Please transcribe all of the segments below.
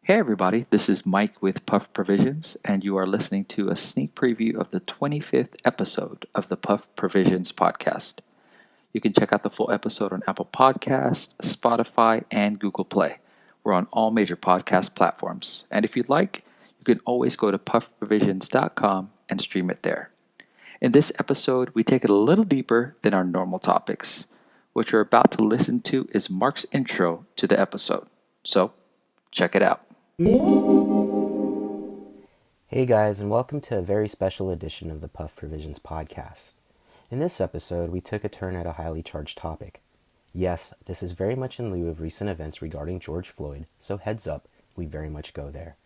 Hey everybody, this is Mike with Puff Provisions, and you are listening to a sneak preview of the 25th episode of the Puff Provisions podcast. You can check out the full episode on Apple Podcasts, Spotify, and Google Play. We're on all major podcast platforms, and if you'd like, you can always go to puffprovisions.com and stream it there. In this episode, we take it a little deeper than our normal topics. What you're about to listen to is Mark's intro to the episode, so check it out. Hey guys, and welcome to a very special edition of the Puff Provisions podcast. In this episode, we took a turn at a highly charged topic. Yes, this is very much in lieu of recent events regarding George Floyd, so heads up, we very much go there.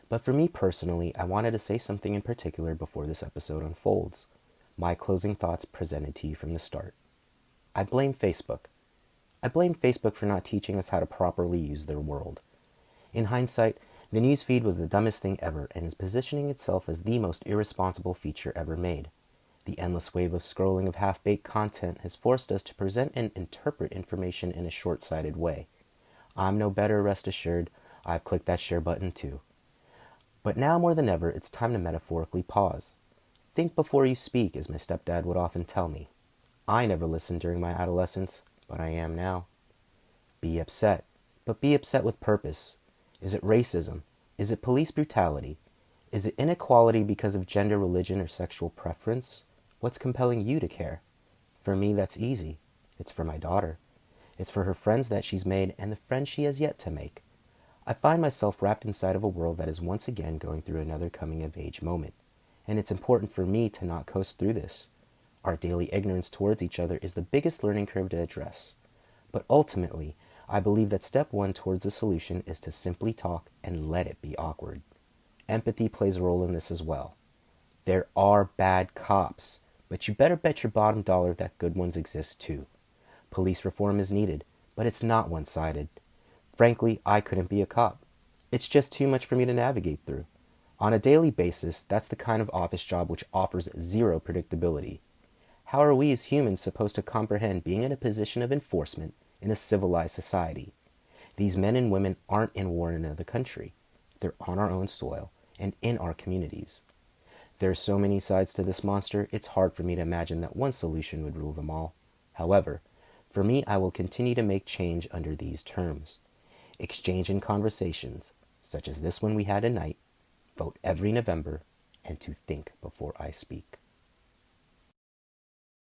But for me personally, I wanted to say something in particular before this episode unfolds. My closing thoughts presented to you from the start. I blame Facebook. I blame Facebook for not teaching us how to properly use their world. In hindsight, the newsfeed was the dumbest thing ever and is positioning itself as the most irresponsible feature ever made. The endless wave of scrolling of half-baked content has forced us to present and interpret information in a short-sighted way. I'm no better, rest assured. I've clicked that share button too. But now more than ever, it's time to metaphorically pause. Think before you speak, as my stepdad would often tell me. I never listened during my adolescence, but I am now. Be upset, but be upset with purpose. Is it racism? Is it police brutality? Is it inequality because of gender, religion, or sexual preference? What's compelling you to care? For me, that's easy. It's for my daughter. It's for her friends that she's made and the friends she has yet to make. I find myself wrapped inside of a world that is once again going through another coming-of-age moment. And it's important for me to not coast through this. Our daily ignorance towards each other is the biggest learning curve to address. But ultimately, I believe that step one towards the solution is to simply talk and let it be awkward. Empathy plays a role in this as well. There are bad cops, but you better bet your bottom dollar that good ones exist too. Police reform is needed, but it's not one-sided. Frankly, I couldn't be a cop. It's just too much for me to navigate through. On a daily basis, that's the kind of office job which offers zero predictability. How are we as humans supposed to comprehend being in a position of enforcement in a civilized society? These men and women aren't in war in another country. They're on our own soil and in our communities. There are so many sides to this monster, it's hard for me to imagine that one solution would rule them all. However, for me, I will continue to make change under these terms. Exchange in conversations, such as this one we had tonight, vote every November, and to think before I speak.